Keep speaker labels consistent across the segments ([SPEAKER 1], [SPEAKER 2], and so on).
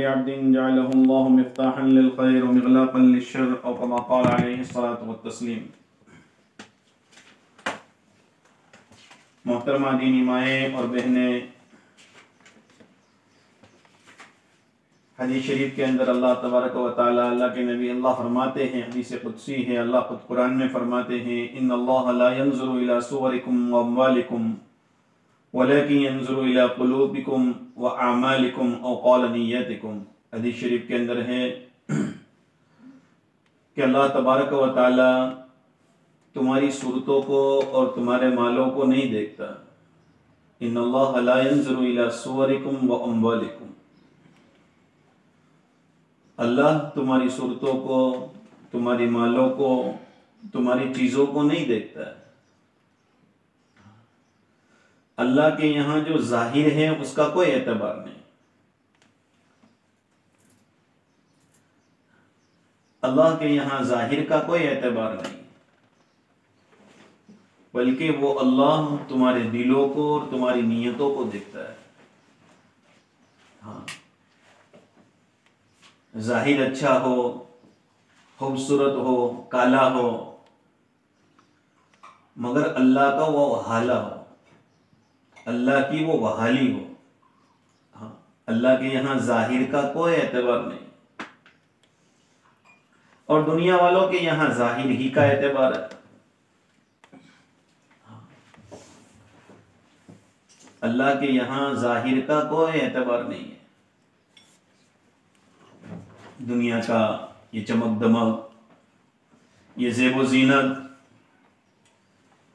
[SPEAKER 1] لعبد جعله الله مفتاحا للخير ومغلاقا للشر أو كما قال عليه الصلاة والتسلیم۔ محترمہ دینی مائیں اور بہنیں، حدیث شریف کے اندر اللہ تبارک و تعالی، اللہ کے نبی اللہ فرماتے ہیں، حدیث قدسی ہے، اللہ خود قرآن میں فرماتے ہیں ان اللہ لا ينظر الى صورکم واموالکم ولكن ينظر الى قلوبکم واعمالکم او قال نیتکم۔ حدیث شریف کے اندر ہے کہ اللہ تبارک و تعالی تمہاری صورتوں کو اور تمہارے مالوں کو نہیں دیکھتا۔ ان اللہ لا ينظر الى صورکم واموالکم، اللہ تمہاری صورتوں کو، تمہاری مالوں کو، تمہاری چیزوں کو نہیں دیکھتا ہے۔ اللہ کے یہاں جو ظاہر ہے اس کا کوئی اعتبار نہیں۔ اللہ کے یہاں ظاہر کا کوئی اعتبار نہیں، بلکہ وہ اللہ تمہارے دلوں کو اور تمہاری نیتوں کو دیکھتا ہے۔ ہاں، ظاہر اچھا ہو، خوبصورت ہو، کالا ہو، مگر اللہ کا وہ حالہ ہو، اللہ کی وہ بحالی ہو۔ ہاں، اللہ کے یہاں ظاہر کا کوئی اعتبار نہیں، اور دنیا والوں کے یہاں ظاہر ہی کا اعتبار ہے۔ اللہ کے یہاں ظاہر کا کوئی اعتبار نہیں ہے۔ دنیا کا یہ چمک دمک، یہ زیب و زینت،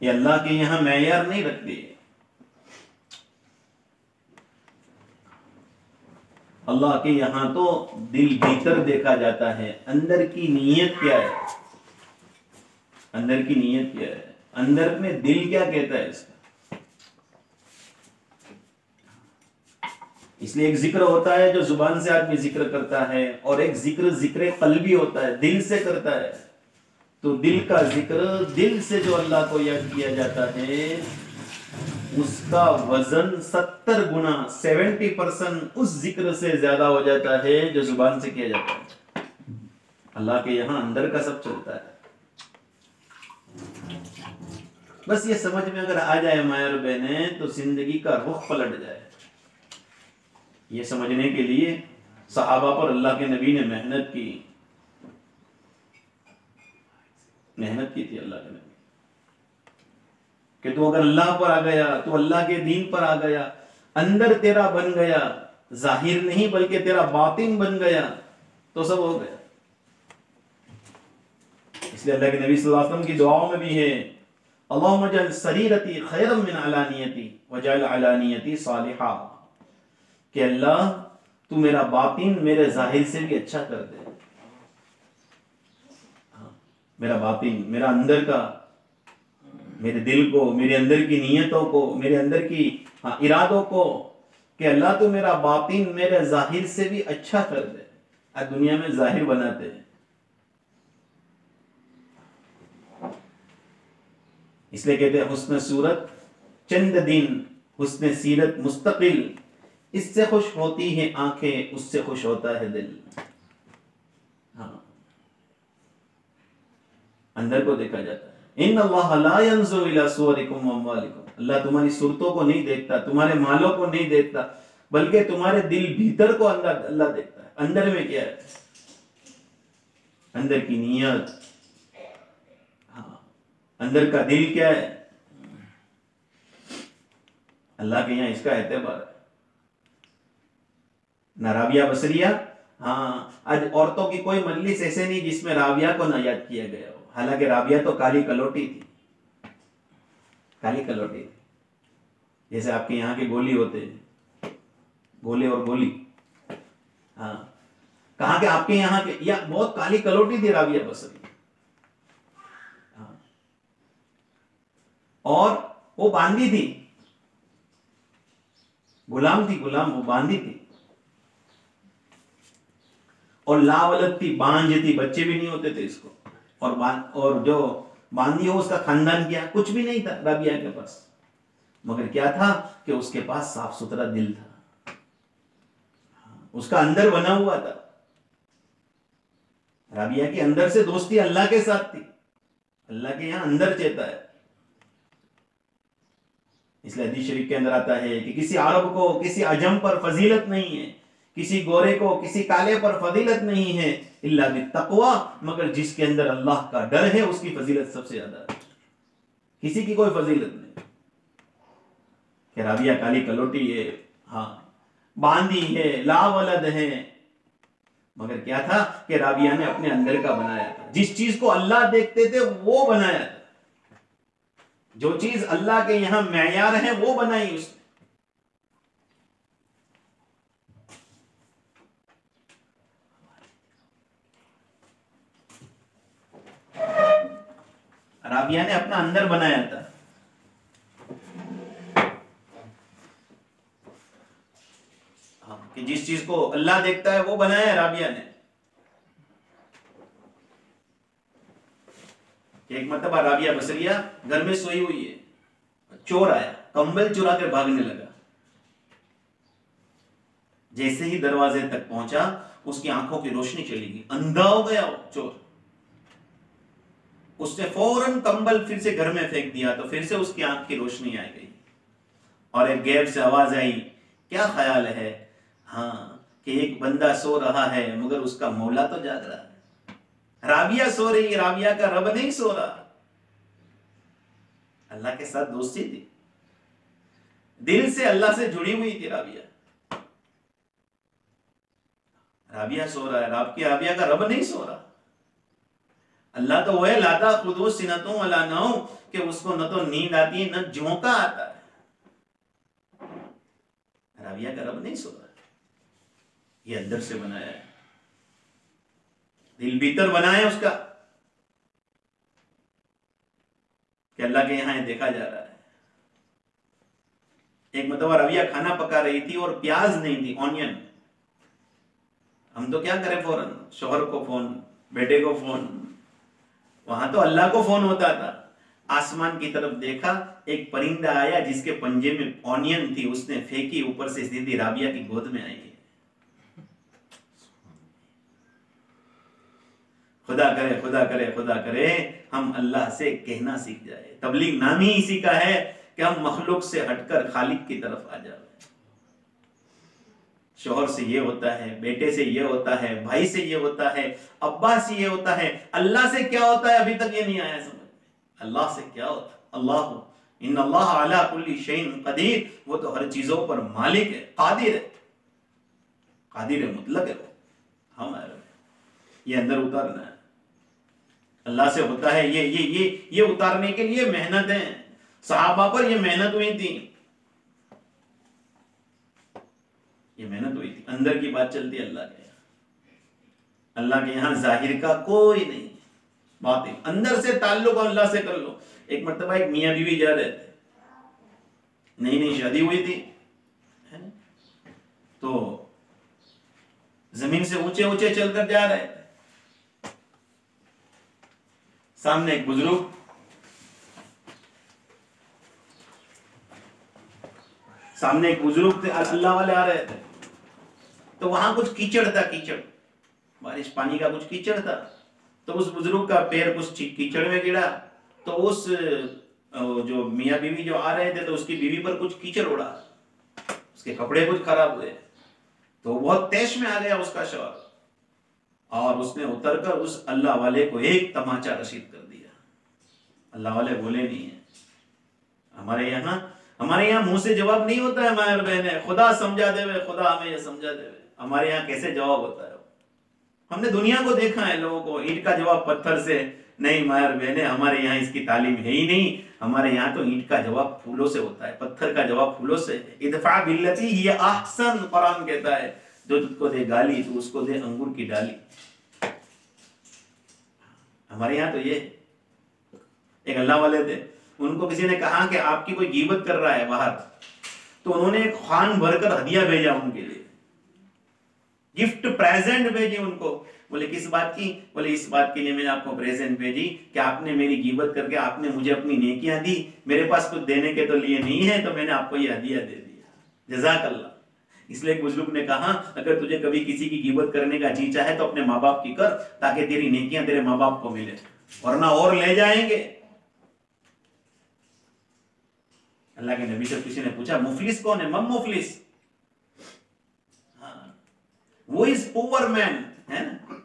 [SPEAKER 1] یہ اللہ کے یہاں معیار نہیں رکھتی۔ اللہ کے یہاں تو دل بھیتر دیکھا جاتا ہے، اندر کی نیت کیا ہے، اندر کی نیت کیا ہے، اندر میں دل کیا کہتا ہے اس کا۔ اس لیے ایک ذکر ہوتا ہے جو زبان سے آدمی ذکر کرتا ہے، اور ایک ذکر قلبی ہوتا ہے، دل سے کرتا ہے۔ تو دل کا ذکر، دل سے جو اللہ کو یاد کیا جاتا ہے، اس کا وزن 70 گنا 70% اس ذکر سے زیادہ ہو جاتا ہے جو زبان سے کیا جاتا ہے۔ اللہ کے یہاں اندر کا سب چلتا ہے۔ بس یہ سمجھ میں اگر آ جائے مائیں اور بہنیں، تو زندگی کا رخ پلٹ جائے۔ یہ سمجھنے کے لیے صحابہ پر اللہ کے نبی نے محنت کی تھی اللہ کے نبی، کہ تو اگر اللہ پر آ گیا، تو اللہ کے دین پر آ گیا، اندر تیرا بن گیا، ظاہر نہیں بلکہ تیرا باطن بن گیا، تو سب ہو گیا۔ اس لیے اللہ کے نبی صلی اللہ علیہ وسلم کی دعاؤں میں بھی ہے اللہم اجعل سریرتی خیرا من علانیتی وجعل علانیتی صالحا، کہ اللہ تو میرا باطن میرے ظاہر سے بھی اچھا کر دے۔ میرا باطن، میرا اندر کا، میرے دل کو، میرے اندر کی نیتوں کو، میرے اندر کی ارادوں کو، کہ اللہ تو میرا باطن میرے ظاہر سے بھی اچھا کر دے۔ آج دنیا میں ظاہر بناتے ہیں، اس لیے کہتے ہیں حسن صورت چند دن، حسن سیرت مستقل، اس سے خوش ہوتی ہیں آنکھیں، اس سے خوش ہوتا ہے دل۔ ہاں، اندر کو دیکھا جاتا ہے۔ ان اللہ لا ينظر الى صورکم واموالکم، اللہ تمہاری صورتوں کو نہیں دیکھتا، تمہارے مالوں کو نہیں دیکھتا، بلکہ تمہارے دل بھیتر کو اللہ دیکھتا ہے۔ اندر میں کیا ہے، اندر کی نیت، ہاں، اندر کا دل کیا ہے، اللہ کے یہاں اس کا اعتبار ہے۔ نہ رابعہ بصریہ، ہاں، آج عورتوں کی کوئی مجلس ایسے نہیں جس میں رابعہ کو نہ یاد کیا گیا ہو، حالانکہ رابعہ تو کالی کلوٹی تھی، کالی کلوٹی تھی، جیسے آپ کے یہاں کے گولی ہوتے ہیں، گولے اور گولی، ہاں، کہاں کہ آپ کے یہاں کے، یا بہت کالی کلوٹی تھی رابعہ بصری، ہاں، اور وہ باندھی تھی، غلام تھی، غلام، وہ باندھی تھی، اور لاولد تھی، بانجھ تھی، بچے بھی نہیں ہوتے تھے اس کو، اور جو باندھی ہو اس کا خاندان کیا، کچھ بھی نہیں تھا رابعہ کے پاس، مگر کیا تھا کہ اس کے پاس صاف ستھرا دل تھا۔ اس کا اندر بنا ہوا تھا. رابعہ کی اندر سے دوستی اللہ کے ساتھ تھی. اللہ کے یہاں اندر چہتا ہے. اس لیے حدیث شریف کے اندر آتا ہے کہ کسی عرب کو کسی عجم پر فضیلت نہیں ہے, کسی گورے کو کسی کالے پر فضیلت نہیں ہے الا بالتقوی, مگر جس کے اندر اللہ کا ڈر ہے اس کی فضیلت سب سے زیادہ ہے. کسی کی کوئی فضیلت نہیں. کہ رابعہ کالی کلوٹی ہے, ہاں باندھی ہے, لا ولد ہے, مگر کیا تھا کہ رابعہ نے اپنے اندر کا بنایا تھا. جس چیز کو اللہ دیکھتے تھے وہ بنایا تھا. جو چیز اللہ کے یہاں معیار ہے وہ بنائی اس نے. رابعہ نے اپنا اندر بنایا تھا. کہ جس چیز کو اللہ دیکھتا ہے وہ بنایا ہے رابعہ نے. ایک مرتبہ رابعہ بصریہ گھر میں سوئی ہوئی ہے, چور آیا, کمبل چرا کر بھاگنے لگا. جیسے ہی دروازے تک پہنچا اس کی آنکھوں کی روشنی چلی گئی, اندھا ہو گیا وہ چور. اس نے فوراً کمبل پھر سے گھر میں پھینک دیا تو پھر سے اس کی آنکھ کی روشنی آ گئی. اور ایک غیب سے آواز آئی, کیا خیال ہے ہاں کہ ایک بندہ سو رہا ہے مگر اس کا مولا تو جاگ رہا ہے. رابعہ سو رہی, رابعہ کا رب نہیں سو رہا. اللہ کے ساتھ دوستی تھی, دل سے اللہ سے جڑی ہوئی تھی رابعہ. رابعہ سو رہا ہے, رابعہ کا رب نہیں سو رہا. اللہ تو وہ ہے لاتا خودو سنتوں ولا نوم, کہ اس کو نہ تو نیند آتی ہے نہ جھونکا آتا ہے. رابعہ کا رب نہیں سو رہا. یہ اندر سے بنایا ہے, دل بھیتر بنا ہے اس کا, کہ اللہ کے یہاں دیکھا جا رہا ہے. ایک مرتبہ رابعہ کھانا پکا رہی تھی اور پیاز نہیں تھی, آنین. ہم تو کیا کریں, فوراً شوہر کو فون, بیٹے کو فون. وہاں تو اللہ کو فون ہوتا تھا. آسمان کی طرف دیکھا, ایک پرندہ آیا جس کے پنجے میں آنین تھی, اس نے پھینکی, اوپر سے سیدھی رابعہ کی گود میں آئی. خدا کرے خدا کرے خدا کرے ہم اللہ سے کہنا سیکھ جائے. تبلیغ نام ہی اسی کا ہے کہ ہم مخلوق سے ہٹ کر خالق کی طرف آ جائیں. شوہر سے یہ ہوتا ہے, بیٹے سے یہ ہوتا ہے, بھائی سے یہ ہوتا ہے, ابا سے یہ ہوتا ہے. اللہ سے کیا ہوتا ہے ابھی تک یہ نہیں آیا سمجھ میں. اللہ سے کیا ہوتا ہے, اللہ ان اللہ علی کل شیء قدیر, وہ تو ہر چیزوں پر مالک ہے, قادر ہے, قادر مطلق ہے. ہمارا یہ اندر اتارنا ہے. اللہ سے ہوتا ہے یہ اتارنے کے لیے محنت ہے. صحابہ پر یہ محنت ہوئی تھی, یہ محنت ہوئی تھی. اندر کی بات چلتی ہے اللہ کے یہاں. اللہ کے یہاں ظاہر کا کوئی نہیں, باطن. اندر سے تعلق اللہ سے کر لو. ایک مرتبہ ایک میاں بیوی جا رہے تھے, نئی شادی ہوئی تھی, تو زمین سے اونچے اونچے چل کر جا رہے تھے. سامنے ایک بزرگ, تھے, اللہ والے آ رہے تھے. تو وہاں کچھ کیچڑ تھا, کیچڑ, بارش پانی کا کچھ کیچڑ تھا. تو اس بزرگ کا پیر کچھ کیچڑ میں گرا, تو اس جو میاں بیوی جو آ رہے تھے تو اس کی بیوی پر کچھ کیچڑ اڑا, اس کے کپڑے کچھ خراب ہوئے. تو بہت تیش میں آ گیا اس کا شوہر, اور اس نے اتر کر اس اللہ والے کو ایک تماچا رسید کر دیا. اللہ والے بولے نہیں ہیں. ہمارے یہاں منہ سے جواب نہیں ہوتا ہے مائر بہنیں, خدا سمجھا دے وے, خدا ہمیں یہ سمجھا دے وے. ہمارے یہاں کیسے جواب ہوتا ہے؟ ہم نے دنیا کو دیکھا ہے, لوگوں کو اینٹ کا جواب پتھر سے نہیں. مائر بہنیں ہمارے یہاں اس کی تعلیم ہے ہی نہیں. ہمارے یہاں تو اینٹ کا جواب پھولوں سے ہوتا ہے, پتھر کا جواب پھولوں سے. ادفع باللتی ہی احسن, قرآن کہتا ہے, جو تجھ کو دے گالی تو اس کو دے انگور کی ڈالی. ہمارے یہاں تو یہ. ایک اللہ والے تھے, ان کو کسی نے کہا کہ آپ کی کوئی غیبت کر رہا ہے باہر, تو انہوں نے ایک خوان بھر کر ہدیہ بھیجا ان کے لیے, گفٹ پریزنٹ بھیجی ان کو. بولے کس بات کی؟ بولے اس بات کے لیے میں نے آپ کو پریزنٹ بھیجی کہ آپ نے میری غیبت کر کے آپ نے مجھے اپنی نیکیاں دی, میرے پاس کچھ دینے کے تو لیے نہیں ہے, تو میں نے آپ کو یہ ہدیہ دے دیا. جزاک اللہ. اس لیے ایک بزرگ نے کہا اگر تجھے کبھی کسی کی غیبت کرنے کا جی چاہے تو اپنے ماں باپ کی کر تاکہ تیری نیکیاں تیرے ماں باپ کو ملے، ورنہ اور لے جائیں گے۔ اللہ کے نبی سے کسی نے پوچھا مفلس کون ہے؟ من مفلس، وہ از پور مین ہے نا۔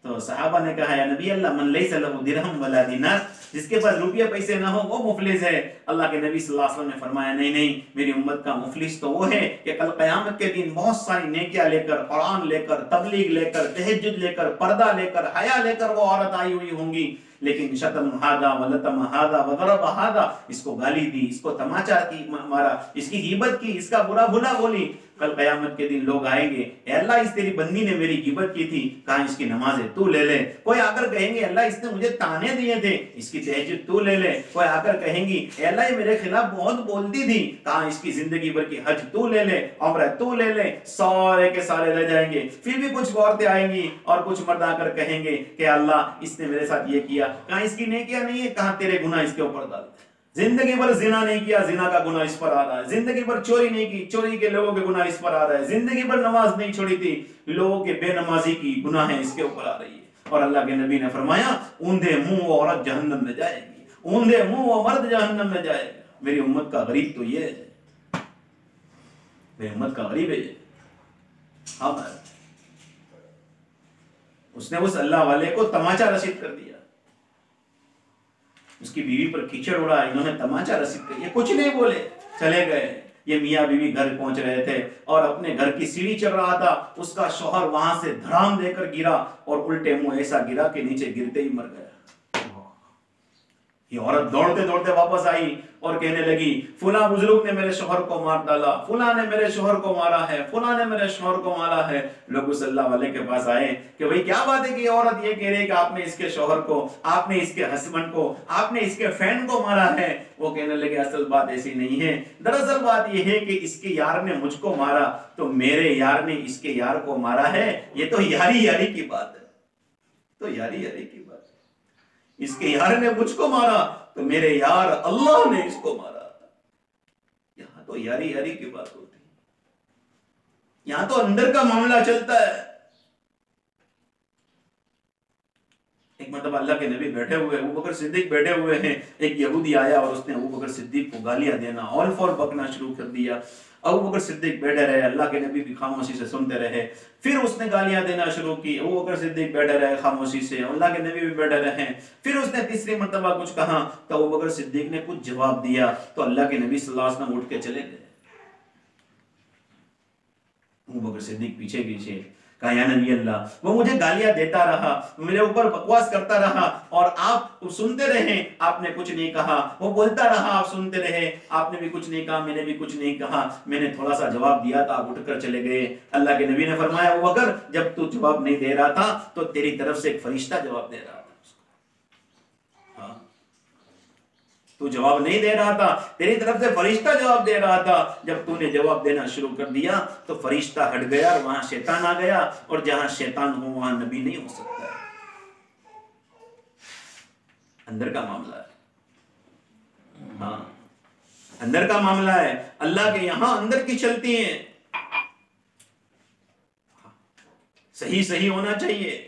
[SPEAKER 1] تو صحابہ نے کہا یا نبی اللہ من لیس لہ درہم ولا دینار، جس کے پاس روپیہ پیسے نہ ہو وہ مفلس ہے۔ اللہ کے نبی صلی اللہ علیہ وسلم نے فرمایا نہیں نہیں، میری امت کا مفلس تو وہ ہے کہ کل قیامت کے دن بہت ساری نیکیاں لے کر، قرآن لے کر، تبلیغ لے کر، تہجد لے کر، پردہ لے کر، حیا لے کر وہ عورت آئی ہوئی ہوں گی، لیکن شتم ہادا ولتم ہادا وضرب ہادا، اس کو گالی دی، اس کو تماچا کی مارا، اس کی غیبت کی، اس کا برا بھلا بولی۔ کل قیامت کے دن لوگ آئیں گے، اے اللہ اس تیری بندی نے میری غیبت کی تھی، کہاں اس کی نمازیں تو لے لے۔ کوئی آ کر کہیں گے اللہ اس نے مجھے تانے دیے تھے، اس کی تہجد تو لے لے۔ کوئی آ کر کہیں گی اے اللہ یہ میرے خلاف بہت بولتی تھی، کہاں اس کی زندگی بھر کی حج تو لے لے، عمرہ تو لے لے۔ سارے کے سارے لے جائیں گے، پھر بھی کچھ عورتیں آئیں گی اور کچھ مرد آ کر کہیں گے کہ اللہ اس نے میرے ساتھ یہ کیا، کہاں اس کی نیکیاں نہیں ہے، کہاں تیرے گناہ اس کے اوپر ڈال۔ زندگی بھر زنا نہیں کیا، زنا کا گناہ اس پر آ رہا ہے۔ زندگی بھر چوری نہیں کی، چوری کے لوگوں کے گناہ اس پر آ رہا ہے۔ زندگی بھر نماز نہیں چھوڑی تھی، لوگوں کے بے نمازی کی گناہیں اس کے اوپر آ رہی ہے۔ اور اللہ کے نبی نے فرمایا اوندھے منہ وہ عورت جہنم میں جائے گی، اوندھے منہ وہ مرد جہنم میں جائے گا۔ میری امت کا غریب تو یہ ہے، میری امت کا غریب ہے یہ۔ ہاں اس نے اس اللہ والے کو تماچا رسید کر دیا، اس کی بیوی پر کیچڑ اڑا، انہوں نے تماچا رسید کر، یہ کچھ نہیں بولے، چلے گئے۔ یہ میاں بیوی گھر پہنچ رہے تھے اور اپنے گھر کی سیڑھی چڑھ رہا تھا، اس کا شوہر وہاں سے دھڑام دے کر گرا اور الٹے منہ ایسا گرا کہ نیچے گرتے ہی مر گیا۔ یہ عورت دوڑتے دوڑتے واپس آئی اور کہنے لگی فلاں بزرگ نے میرے شوہر کو مار ڈالا، فلاں نے میرے شوہر کو مارا ہے، فلاں نے میرے شوہر کو مارا ہے۔ لوگ اس اللہ والے کے پاس آئے کہ بھئی کیا بات ہے کہ یہ عورت یہ کہہ رہی ہے کہ آپ نے اس کے شوہر کو، آپ نے اس کے ہسبینڈ کو، آپ نے اس کے فین کو مارا ہے۔ وہ کہنے لگے اصل بات ایسی نہیں ہے، دراصل بات یہ ہے کہ اس کے یار نے مجھ کو مارا تو میرے یار نے اس کے یار کو مارا ہے، یہ تو یاری یاری کی بات ہے، تو یاری یاری کی بات ہے۔ اس کے یار نے مجھ کو مارا تو میرے یار اللہ نے اس کو مارا۔ یہاں تو یاری یاری کی بات ہوتی ہے، یہاں تو اندر کا معاملہ چلتا ہے۔ ایک مرتبہ اللہ کے نبی بیٹھے ہوئے، ابوبکر صدیق بیٹھے ہوئے ہیں، ایک یہودی آیا اور اس نے ابوبکر صدیق کو گالیاں دینا، آل فور بکنا شروع کر دیا۔ ابوبکر صدیق بیٹھے رہے، اللہ کے نبی بھی خاموشی سے سنتے رہے۔ پھر اس نے گالیاں دینا شروع کی، ابوبکر صدیق بیٹھے رہے خاموشی سے، اللہ کے نبی بھی بیٹھے رہے۔ پھر اس نے تیسری مرتبہ کچھ کہا تو ابوبکر صدیق نے کچھ جواب دیا تو اللہ کے نبی صلی اللہ علیہ وسلم اٹھ کے چلے گئے۔ ابوبکر صدیق پیچھے پیچھے کہا یا نبی اللہ وہ مجھے گالیاں دیتا رہا، میرے اوپر بکواس کرتا رہا اور آپ سنتے رہے، آپ نے کچھ نہیں کہا، وہ بولتا رہا آپ سنتے رہے، آپ نے بھی کچھ نہیں کہا، میں نے بھی کچھ نہیں کہا، میں نے تھوڑا سا جواب دیا تھا، آپ اٹھ کر چلے گئے۔ اللہ کے نبی نے فرمایا ابوبکر جب تو جواب نہیں دے رہا تھا تو تیری طرف سے ایک فرشتہ جواب دے رہا تھا، تو جواب نہیں دے رہا تھا، تیری طرف سے فرشتہ جواب دے رہا تھا۔ جب تو نے جواب دینا شروع کر دیا تو فرشتہ ہٹ گیا اور وہاں شیطان آ گیا، اور جہاں شیطان ہو وہاں نبی نہیں ہو سکتا ہے۔ اندر کا معاملہ ہے، ہاں اندر کا معاملہ ہے، اللہ کے یہاں اندر کی چلتی ہیں، صحیح صحیح ہونا چاہیے،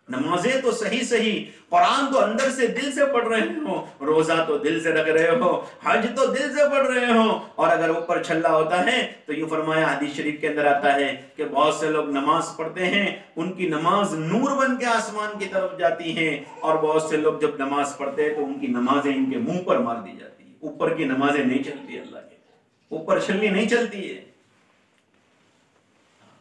[SPEAKER 1] نمازیں تو صحیح صحیح، قرآن تو اندر سے دل سے پڑھ رہے ہو، روزہ تو دل سے رکھ رہے ہو، حج تو دل سے پڑھ رہے ہو، اور اگر اوپر چھلا ہوتا ہے تو یہ فرمایا حدیث شریف کے اندر آتا ہے کہ بہت سے لوگ نماز پڑھتے ہیں، ان کی نماز نور بن کے آسمان کی طرف جاتی ہیں، اور بہت سے لوگ جب نماز پڑھتے ہیں تو ان کی نمازیں ان کے منہ پر مار دی جاتی ہیں۔ اوپر کی نمازیں نہیں چلتی، اللہ کے اوپر چھلنی نہیں چلتی ہے،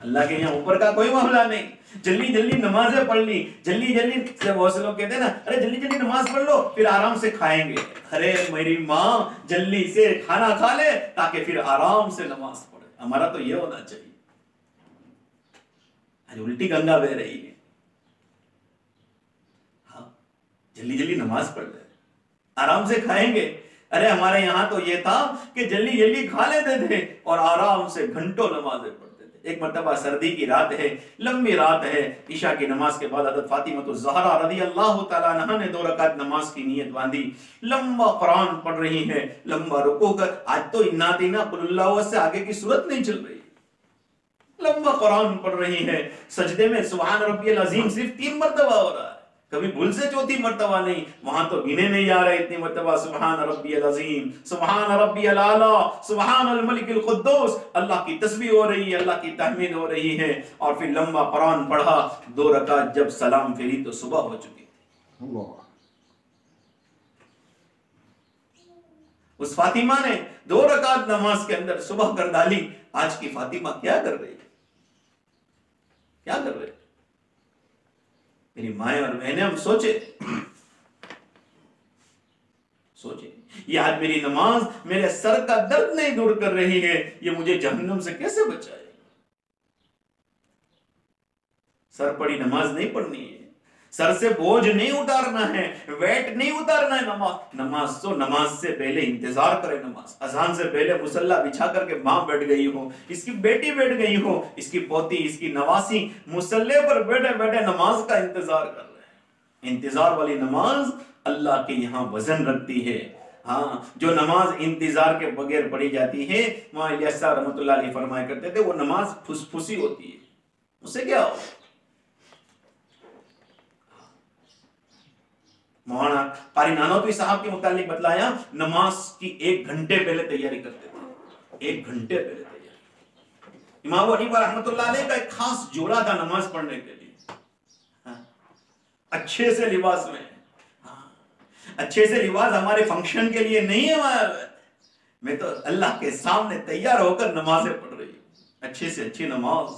[SPEAKER 1] اللہ کے یہاں اوپر کا کوئی معاملہ نہیں۔ جلدی جلدی نمازیں پڑھ لی، جلدی جلدی سے بہت سے لوگ کہتے ہیں نا ارے جلدی جلدی نماز پڑھ لو پھر آرام سے کھائیں گے۔ ارے میری ماں جلدی سے کھانا کھا لے تاکہ پھر آرام سے نماز پڑھے، ہمارا تو یہ ہونا چاہیے۔ آج الٹی گنگا بہ رہی ہے، ہاں جلدی جلدی نماز پڑھ لے آرام سے کھائیں گے۔ ارے ہمارے یہاں تو یہ تھا کہ جلدی جلدی کھا لیتے تھے اور آرام سے گھنٹوں نمازیں پڑھتے تھے۔ ایک مرتبہ سردی کی رات ہے، لمبی رات ہے، عشاء کی نماز کے بعد حضرت فاطمہ الزہرا رضی اللہ تعالیٰ عنہا نے 2 رکعت نماز کی نیت باندھی، لمبا قرآن پڑھ رہی ہے، لمبا رکوع کر، آج تو انا دینا قل اللہ سے آگے کی صورت نہیں چل رہی، لمبا قرآن پڑھ رہی ہے، سجدے میں سبحان ربی العظیم صرف 3 مرتبہ ہو رہا ہے، کبھی بھول سے 4تھی مرتبہ نہیں، وہاں تو گنے نہیں جا رہے اتنی مرتبہ سبحان ربی العظیم، سبحان ربی الاعلیٰ، سبحان الملک القدوس، اللہ کی تسبیح ہو رہی ہے، اللہ کی تحمید ہو رہی ہے، اور پھر لمبا قرآن پڑھا، 2 رکعت جب سلام پھیری تو صبح ہو چکی تھی۔
[SPEAKER 2] اللہ،
[SPEAKER 1] اس فاطمہ نے 2 رکعت نماز کے اندر صبح کر ڈالی۔ آج کی فاطمہ کیا کر رہی ہے؟ کیا کر رہے؟ میری مائیں اور بہنیں، ہم سوچے یہ آج میری نماز میرے سر کا درد نہیں دور کر رہی ہے، یہ مجھے جہنم سے کیسے بچائے؟ سر پڑی نماز نہیں پڑھنی ہے، سر سے بوجھ نہیں اتارنا ہے، ویٹ نہیں اتارنا ہے۔ نماز تو نماز سے پہلے انتظار کرے، نماز اذان سے پہلے مصلی بچھا کر کے ماں بیٹھ گئی ہو، اس کی بیٹی بیٹھ گئی ہو، اس کی پوتی، اس کی نواسی مصلی پر بیٹھے بیٹھے نماز کا انتظار کر رہے ہیں۔ انتظار والی نماز اللہ کے یہاں وزن رکھتی ہے۔ ہاں، جو نماز انتظار کے بغیر پڑھی جاتی ہے، وہاں الیاس صاحب رحمۃ اللہ علیہ فرمایا کرتے تھے، وہ نماز پھس پھسی ہوتی ہے، اس سے کیا ہو؟ مولانا قاری نانوتوی صاحب کے متعلق بتلایا، نماز کی 1 گھنٹے پہلے تیاری کرتے تھے، 1 گھنٹے پہلے تیاری۔ امام ابو حنیفہ رحمۃ اللہ علیہ کا ایک خاص جوڑا تھا نماز پڑھنے کے لیے، اچھے سے لباس میں، اچھے سے لباس ہمارے فنکشن کے لیے نہیں ہے، میں تو اللہ کے سامنے تیار ہو کر نمازیں پڑھ رہی ہوں، اچھے سے اچھی نماز۔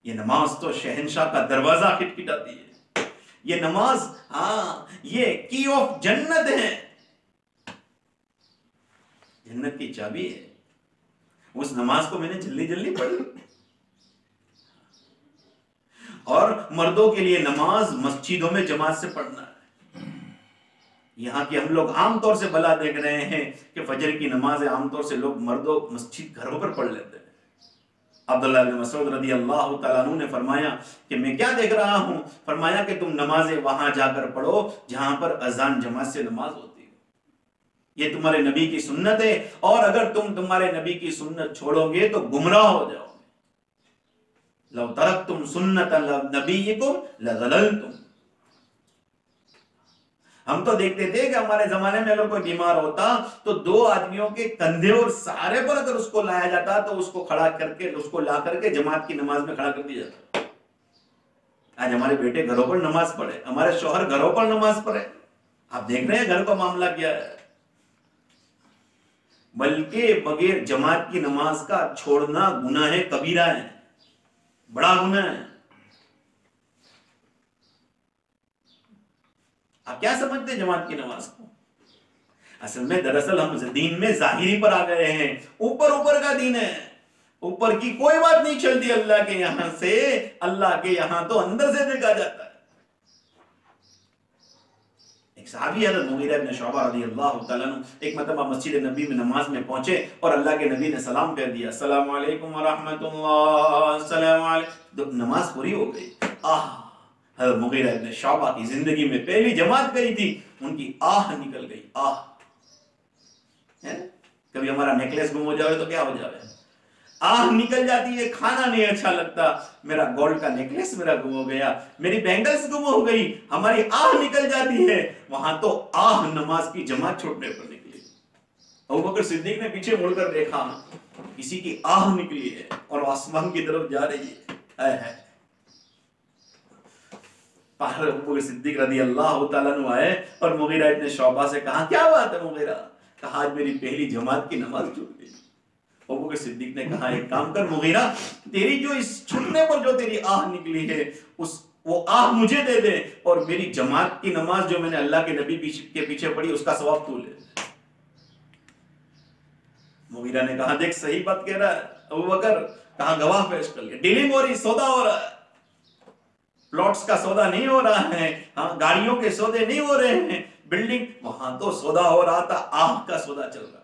[SPEAKER 1] یہ نماز تو شہنشاہ کا دروازہ کھٹکھٹاتی ہے، یہ نماز، یہ کی آف جنت ہے، جنت کی چابی ہے۔ اس نماز کو میں نے جلدی جلدی پڑھی۔ اور مردوں کے لیے نماز مسجدوں میں جماعت سے پڑھنا ہے۔ یہاں کی ہم لوگ عام طور سے بلا دیکھ رہے ہیں کہ فجر کی نماز عام طور سے لوگ مردوں مسجد گھروں پر پڑھ لیتے ہیں۔ عبداللہ بن مسعود رضی اللہ تعالیٰ عنہ نے فرمایا کہ میں کیا دیکھ رہا ہوں؟ فرمایا کہ تم نمازیں وہاں جا کر پڑھو جہاں پر اذان جماعت سے نماز ہوتی ہے، یہ تمہارے نبی کی سنت ہے، اور اگر تم تمہارے نبی کی سنت چھوڑو گے تو گمراہ ہو جاؤ گے۔ لو ترکتم سنت نبیکم لضللتم۔ ہم تو دیکھتے تھے کہ ہمارے زمانے میں اگر کوئی بیمار ہوتا تو 2 آدمیوں کے کندھے اور سہارے پر اگر اس کو لایا جاتا تو اس کو کھڑا کر کے، اس کو لا کر کے جماعت کی نماز میں کھڑا کر دیا جاتا۔ آج ہمارے بیٹے گھروں پر نماز پڑھے، ہمارے شوہر گھروں پر نماز پڑھے، آپ دیکھ رہے ہیں گھر کا معاملہ کیا ہے۔ بلکہ بغیر جماعت کی نماز کا چھوڑنا گناہ کبیرہ ہے، بڑا گناہ ہے۔ آپ کیا سمجھتے ہیں جماعت کی نماز کو؟ اصل میں دراصل ہم دین میں ظاہری پر آ گئے ہیں، اوپر کا دین ہے، اوپر کی کوئی بات نہیں چلتی اللہ کے یہاں سے، اللہ کے یہاں تو اندر سے دیکھا جاتا ہے۔ ایک صحابی حضرت مغیرہ بن شعبہ رضی اللہ تعالیٰ عنہ ایک مرتبہ مسجد نبی میں نماز میں پہنچے اور اللہ کے نبی نے سلام کر دیا، السلام علیکم ورحمۃ اللہ، السلام علیکم، نماز پوری ہو گئی۔ حضرت مغیرہ ابن شعبہ کی زندگی میں پہلی جماعت گئی تھی، ان کی آہ نکل گئی، آہ۔ کبھی ہمارا نیکلیس گم ہو جائے تو کیا ہو جائے؟ آہ نکل جاتی ہے، کھانا نہیں اچھا لگتا، میرا گولڈ کا نیکلیس میرا گم ہو گیا، میری بینگلز گم ہو گئی، ہماری آہ نکل جاتی ہے۔ وہاں تو آہ نماز کی جماعت چھوڑنے پر نکلی۔ ابوبکر صدیق نے پیچھے مڑ کر دیکھا، کسی کی آہ نکلی ہے اور آسمان کی طرف جا رہی ہے۔ ابوبکر صدیق رضی اللہ تعالیٰ عنہ آئے اور مغیرہ ابن شعبہ سے کہا، کیا بات ہے مغیرہ؟ کہا آج میری پہلی جماعت کی نماز چھوٹ گئی۔ ابوبکر صدیق نے کہا ایک کام کر مغیرہ، تیری جو اس چھٹنے پر جو تیری آہ نکلی ہے وہ آہ مجھے دے دے، اور میری جماعت کی نماز جو میں نے اللہ کے نبی کے پیچھے پڑھی اس کا ثواب تو لے۔ مغیرہ نے کہا دیکھ صحیح بات کہہ رہا ہے ابوبکر، کہا گواہ پیش کر لیا، ڈیلنگ ہو رہی، سودا ہو رہا ہے، پلاٹس کا سودا نہیں ہو رہا ہے، گاڑیوں کے سودے نہیں ہو رہے ہیں، بلڈنگ، وہاں تو سودا ہو رہا تھا، آہ کا سودا چل رہا ہے۔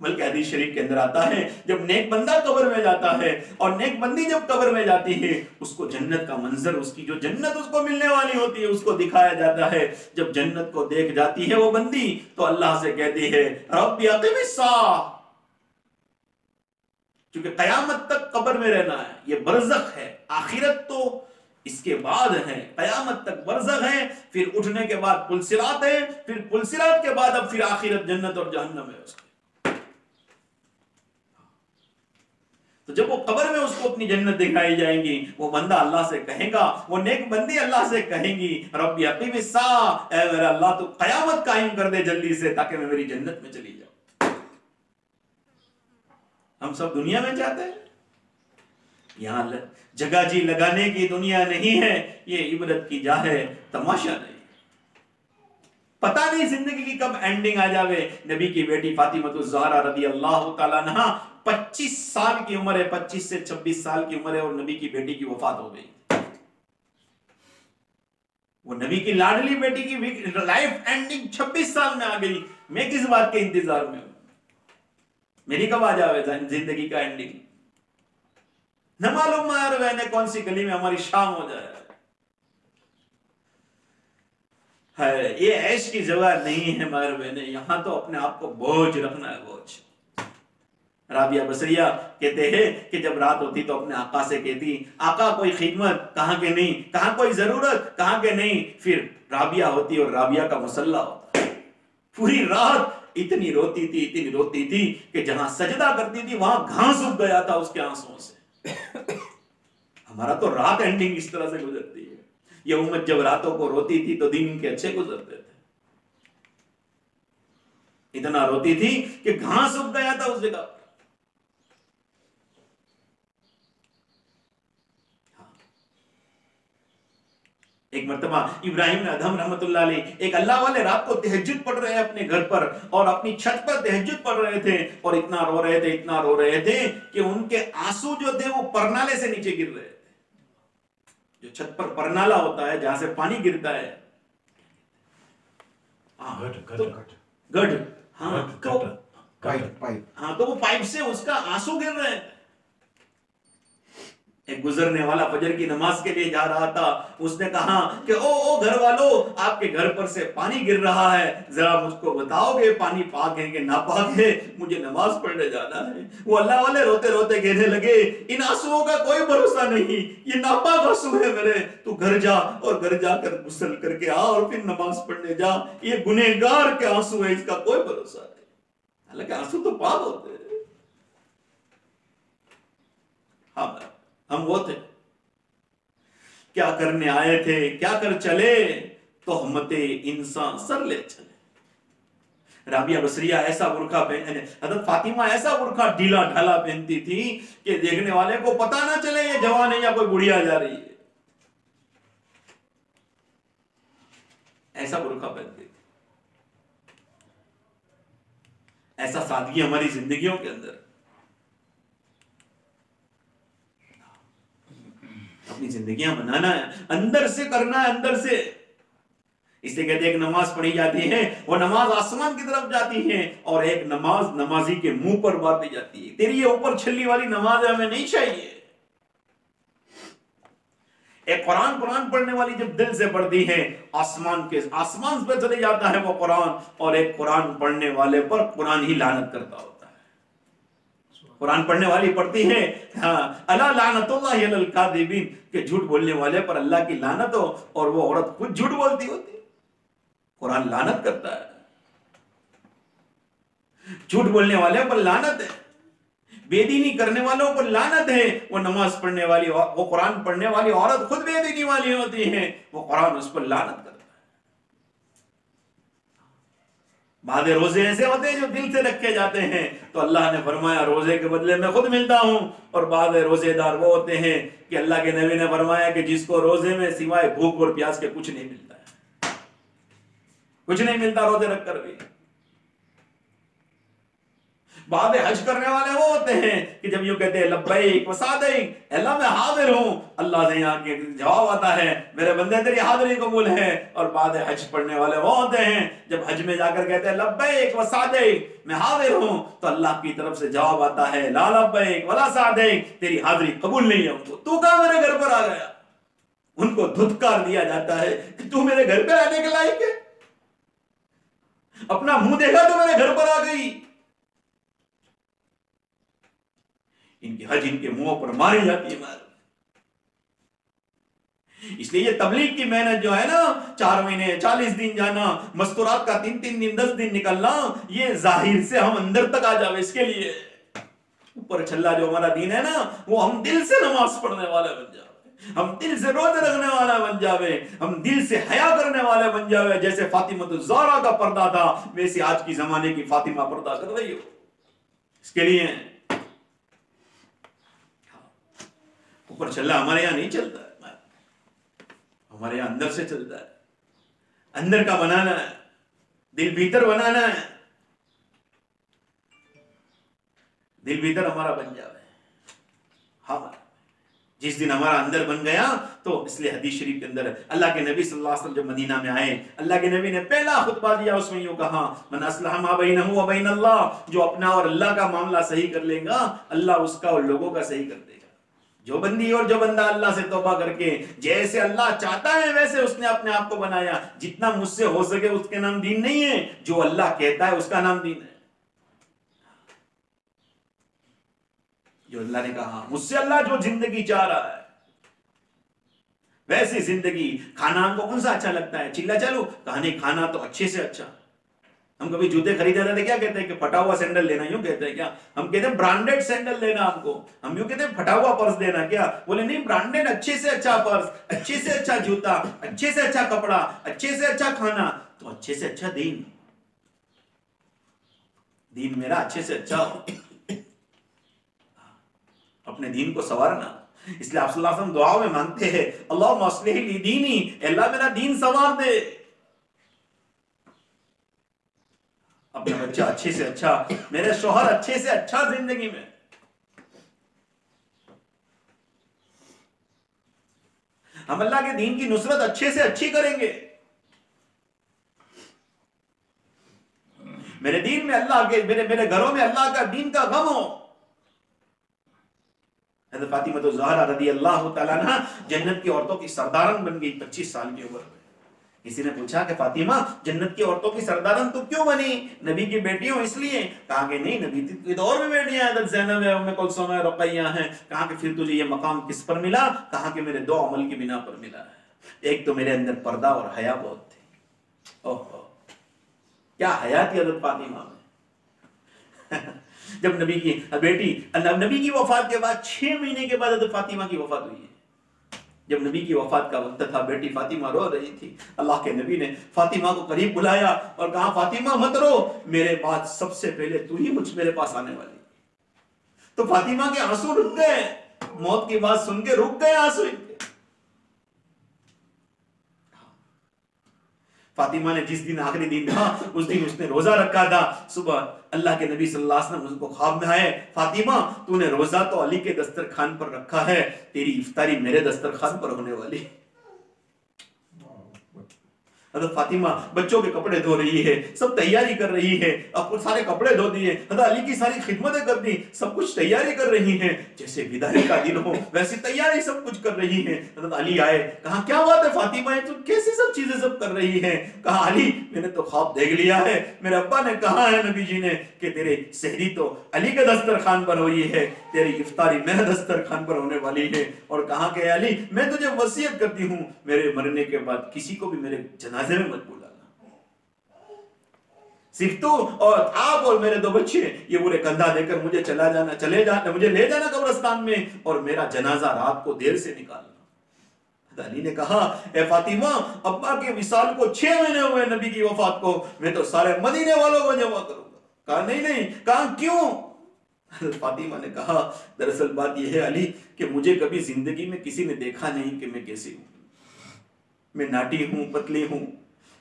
[SPEAKER 1] بلکہ حدیث شریف کے اندر آتا ہے جب نیک بندہ قبر میں جاتا ہے اور نیک بندی جب قبر میں جاتی ہے اس کو جنت کا منظر، اس کی جو جنت اس کو ملنے والی ہوتی ہے اس کو دکھایا جاتا ہے. جب جنت کو دیکھ جاتی ہے وہ بندی تو اللہ سے کہتی ہے رب اقم الساعہ، کیونکہ قیامت تک قبر میں رہنا ہے، یہ برزخ ہے. آخرت تو اس کے بعد ہے، قیامت تک برزخ ہے، پھر اٹھنے کے بعد پل صراط ہے، پھر پل صراط کے بعد اب پھر آخرت جنت اور جہنم ہے اس کی. تو جب وہ قبر میں اس کو اپنی جنت دکھائی جائیں گی، وہ بندہ اللہ سے کہے گا، وہ نیک بندی اللہ سے کہیں گی رب اقم الساعہ، اے میرا اللہ تو قیامت قائم کر دے جلدی سے تاکہ میں میری جنت میں چلی جاؤں. ہم سب دنیا میں چاہتے ہیں، یہاں جگہ جی لگانے کی دنیا نہیں ہے، یہ عبرت کی جا ہے، تماشا نہیں. پتہ نہیں زندگی کی کب اینڈنگ آ جاوے. نبی کی بیٹی فاطمہ الزہرا رضی اللہ تعالیٰ عنہا 25 سال کی عمر ہے، 25 سے 26 سال کی عمر ہے اور نبی کی بیٹی کی وفات ہو گئی. وہ نبی کی لاڈلی بیٹی کی لائف اینڈنگ 26 سال میں آ گئی. میں کس بات کے انتظار میں ہوں؟ میری کب آ جاوے زندگی کا اینڈنگ؟ نہ معلوم ہے کون سی گلی میں ہماری شام ہو جائے. یہ عیش کی جگہ نہیں ہے ماہر بہنے، یہاں تو اپنے آپ کو بوجھ رکھنا ہے، بوجھ. رابعہ بصریہ کہتے ہیں کہ جب رات ہوتی تو اپنے آقا سے کہتی آقا کوئی خدمت، کہاں کے نہیں، کہاں کوئی ضرورت، کہاں کے نہیں. پھر رابعہ ہوتی اور رابعہ کا مصلی ہوتا، پوری رات اتنی روتی تھی کہ جہاں سجدہ کرتی تھی وہاں گھاس اگ گیا تھا اس کے آنسوں سے. ہمارا تو رات اینڈنگ اس طرح سے گزرتی ہے. یہ امت جب راتوں کو روتی تھی تو دن کے اچھے گزرتے تھے. اتنا روتی تھی کہ گھاس اگ گیا تھا اس جگہ. ایک مرتبہ ابراہیم ادھم رحمت اللہ علیہ ایک اللہ والے رات کو تہجد پڑھ رہے ہیں اپنے گھر پر اور اپنی چھت پر تہجد پڑھ رہے تھے اور اتنا رو رہے تھے کہ ان کے آنسو جو تھے وہ پرنالے سے نیچے گر رہے تھے. جو چھت پر پرنالا ہوتا ہے جہاں سے پانی گرتا ہے، گڈ، تو وہ پائپ سے اس کا آنسو گر رہے تھے. ایک گزرنے والا فجر کی نماز کے لیے جا رہا تھا، اس نے کہا کہ او گھر والو، آپ کے گھر پر سے پانی گر رہا ہے، ذرا مجھ کو بتاؤ گے پانی پاک ہے کہ ناپاک ہے، مجھے نماز پڑھنے جانا ہے. وہ اللہ والے روتے کہنے لگے ان آنسوؤں کا کوئی بھروسہ نہیں، یہ ناپاک آنسو ہے میرے، تو گھر جا اور گھر جا کر غسل کر کے آ اور پھر نماز پڑھنے جا. یہ گنہگار کے آنسو ہے، اس کا کوئی بھروسہ نہیں. حالانکہ آنسو تو پاک ہوتے ہیں. ہاں ہم وہ تھے، کیا کرنے آئے تھے کیا کر چلے، تہمت انسان سر لے چلے. رابعہ بصریہ ایسا برقع حضرت فاطمہ ایسا برقع ڈھیلا ڈھالا پہنتی تھی کہ دیکھنے والے کو پتہ نہ چلے یہ جوان ہے یا کوئی بڑھیا جا رہی ہے. ایسا برقع پہنتی تھی. ایسا سادگی ہماری زندگیوں کے اندر. اپنی زندگیاں بنانا ہے، اندر سے کرنا ہے، اندر سے. اس سے کہتے ہیں ایک نماز پڑھی جاتی ہے، وہ نماز آسمان کی طرف جاتی ہے اور ایک نماز نمازی کے منہ پر باندھی جاتی ہے. تیری یہ اوپر چھلی والی نماز ہے، ہمیں نہیں چاہیے. ایک قرآن پڑھنے والی جب دل سے پڑھتی ہے، آسمان پہ چلے جاتا ہے وہ قرآن، اور ایک قرآن پڑھنے والے پر قرآن ہی لعنت کرتا ہوتا ہے. قرآن پڑھنے والی پڑھتی ہے الا لعنت اللہ علی الکاذبین، کہ جھوٹ بولنے والے پر اللہ کی لعنت ہو، اور وہ عورت خود جھوٹ بولتی ہوتی. قرآن لعنت کرتا ہے، جھوٹ بولنے والے پر لعنت ہے، بے دینی کرنے والوں پر لعنت ہے. وہ نماز پڑھنے والی، وہ قرآن پڑھنے والی عورت خود بے دینی والی ہوتی ہے، وہ قرآن اس پر لعنت کرتا ہے. بعض روزے ایسے ہوتے ہیں جو دل سے رکھے جاتے ہیں تو اللہ نے فرمایا روزے کے بدلے میں خود ملتا ہوں. اور بعض روزے دار وہ ہوتے ہیں کہ اللہ کے نبی نے فرمایا کہ جس کو روزے میں سوائے بھوک اور پیاس کے کچھ نہیں ملتا ہے، کچھ نہیں ملتا روزے رکھ کر بھی. بعد حج کرنے والے وہ ہوتے ہیں کہ جب یوں کہتے ہیں لبیک و سعدیک، اللہ میں حاضر ہوں، اللہ سے یہاں کے جواب آتا ہے میرے بندے تیری حاضری قبول ہے. اور بعد حج پڑھنے والے وہ ہوتے ہیں جب حج میں جا کر کہتے ہیں لبیک و سعدیک، میں حاضر ہوں، تو اللہ کی طرف سے جواب آتا ہے لا لبیک ولا سعدیک، تیری حاضری قبول نہیں ہے. ان کو تو کہاں میرے گھر پر آ گیا؟ ان کو دھتکار دیا جاتا ہے کہ تو میرے گھر پہ آنے کے لائق ہے؟ اپنا منہ دیکھا تو میرے گھر پر آ گئی. ان کی حج ان کے منہوں پر ماری جاتی ہے مار. اس لیے یہ تبلیغ کی محنت جو ہے نا، 4 مہینے 40 دن جانا، مستورات کا 3 دن 10 دن نکلنا، یہ ظاہر سے ہم اندر تک آ جاوے، اس کے لیے اوپر چھلا جو ہمارا دین ہے نا، وہ ہم دل سے نماز پڑھنے والے بن جاوے، ہم دل سے روزے رکھنے والا بن جاوے، ہم دل سے حیا کرنے والے بن جاوے. جیسے فاطمہ الزہرا کا پردہ تھا، ویسے آج کی زمانے کی فاطمہ پردہ کر رہی ہو. اس کے لیے اوپر چلا ہمارے یہاں نہیں چلتا ہے، ہمارے یہاں اندر سے چلتا ہے. اندر کا بنانا ہے، دل بھیتر بنانا ہے، دل بھیتر ہمارا بن جاوے. ہاں جس دن ہمارا اندر بن گیا تو اس لیے حدیث شریف کے اندر اللہ کے نبی صلی اللہ علیہ وسلم جب مدینہ میں آئے، اللہ کے نبی نے پہلا خطبہ دیا، اس میں یوں کہا من اصلح ما بینہ و بین اللہ، جو اپنا اور اللہ کا معاملہ صحیح کر لے گا، اللہ اس کا اور لوگوں کا صحیح کر دے گا. جو بندی اور جو بندہ اللہ سے توبہ کر کے جیسے اللہ چاہتا ہے ویسے اس نے اپنے آپ کو بنایا، جتنا مجھ سے ہو سکے اس کے نام دین نہیں ہے، جو اللہ کہتا ہے اس کا نام دین ہے. جو اللہ نے کہا، مجھ سے اللہ جو زندگی چاہ رہا ہے ویسی زندگی. کھانا ہم کو کون سا اچھا لگتا ہے؟ چلا چلو کہا نہیں، کھانا تو اچھے سے اچھا. ہم کبھی جوتے خریدے تھے کیا کہتے ہیں کہ پھٹا ہوا سینڈل لینا، یوں کہتے ہیں کیا؟ ہم کہتے ہیں برانڈڈ سینڈل لینا ہم کو. ہم یوں کہتے ہیں پھٹا ہوا پرس دینا کیا؟ بولے نہیں، برانڈڈ اچھے سے اچھا پرس، اچھے سے اچھا جوتا، اچھے سے اچھا کپڑا، اچھے سے اچھا کھانا، تو اچھے سے اچھا دین. دین میرا اچھے سے اچھا ہو، اپنے دین کو سنوارنا. اس لیے آپ صلی اللہ علیہ وسلم دعا میں مانگتے ہیں اللہم اصلح لی دینی، اللہ میرا دین سنوار دے. اپنا بچہ اچھے سے اچھا، میرے شوہر اچھے سے اچھا زندگی میں. ہم اللہ کے دین کی نصرت اچھے سے اچھی کریں گے. میرے دین میں اللہ کے، میرے گھروں میں اللہ کا دین کا غم ہو. حضرت فاطمہ الزہرا رضی اللہ تعالیٰ عنہ جنت کی عورتوں کی سردارن بن گئی 25 سال کی عمر میں. کسی نے پوچھا کہ فاطمہ جنت کی عورتوں کی سردارن تو کیوں بنی؟ نبی کی بیٹی ہوں اس لیے؟ کہا کہ نہیں، نبی کی تو اور بھی بیٹیاں ہیں، حضرت زینب ہے، ام کلثوم ہے، رقیہ ہیں. کہا کہ پھر تجھے یہ مقام کس پر ملا؟ کہا کہ میرے 2 عمل کی بنا پر ملا ہے. ایک تو میرے اندر پردہ اور حیا بہت تھی. اوہ کیا حیا تھی حضرت فاطمہ میں. جب نبی کی بیٹی، نبی کی وفات کے بعد 6 مہینے کے بعد حضرت فاطمہ کی وفات ہوئی ہے. جب نبی کی وفات کا وقت تھا، بیٹی فاطمہ رو رہی تھی. اللہ کے نبی نے فاطمہ کو قریب بلایا اور کہا فاطمہ مت رو، میرے بعد سب سے پہلے تو ہی میرے پاس آنے والی. تو فاطمہ کے آنسو رک گئے، موت کی بات سن کے رک گئے آنسو. فاطمہ نے جس دن آخری دن تھا اس دن اس نے روزہ رکھا تھا. صبح اللہ کے نبی صلی اللہ علیہ وسلم اس کو خواب میں آئے، فاطمہ تو نے روزہ تو علی کے دسترخوان پر رکھا ہے، تیری افطاری میرے دسترخوان پر ہونے والی. حضرت فاطمہ بچوں کے کپڑے دھو رہی ہے، سب تیاری کر رہی ہے، اب سارے کپڑے دھو دیے، حضرت علی کی ساری خدمتیں کر دی، سب کچھ تیاری کر رہی ہیں، جیسے بداعی کا دن ہو ویسی تیاری سب کچھ کر رہی ہیں. حضرت علی آئے، کہا کیا بات ہے فاطمہ تم کیسی سب چیزیں سب کر رہی ہیں؟ کہا علی میں نے تو خواب دیکھ لیا ہے، میرے ابا نے کہا ہے نبی جی نے کہ تیرے سحری تو علی کے دسترخوان پر ہوئی ہے، تیری افطاری میرے دسترخوان پر ہونے والی ہے. اور کہا کہ علی میں تجھے وصیت کرتی ہوں میرے مرنے کے بعد کسی کو بھی میرے جنازے میں مت بلانا، صرف تو اور آپ اور میرے 2 بچے یہ پورے کندھا دے کر مجھے مجھے لے جانا قبرستان میں، اور میرا جنازہ رات کو دیر سے نکالنا. علی نے کہا اے فاطمہ ابا کے وصال کو 6 مہینے ہوئے نبی کی وفات کو، میں تو سارے مدینے والوں کو جمع کروں گا. کہا نہیں. کہا کیوں؟ فاطمہ نے کہا دراصل بات یہ ہے علی کہ مجھے کبھی زندگی میں کسی نے دیکھا نہیں کہ میں کیسی ہوں. میں ناٹی ہوں، پتلی ہوں،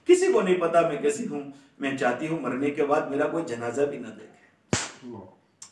[SPEAKER 1] کسی کو نہیں پتا میں کیسی ہوں. میں چاہتی ہوں مرنے کے بعد میرا کوئی جنازہ بھی نہ دیکھے.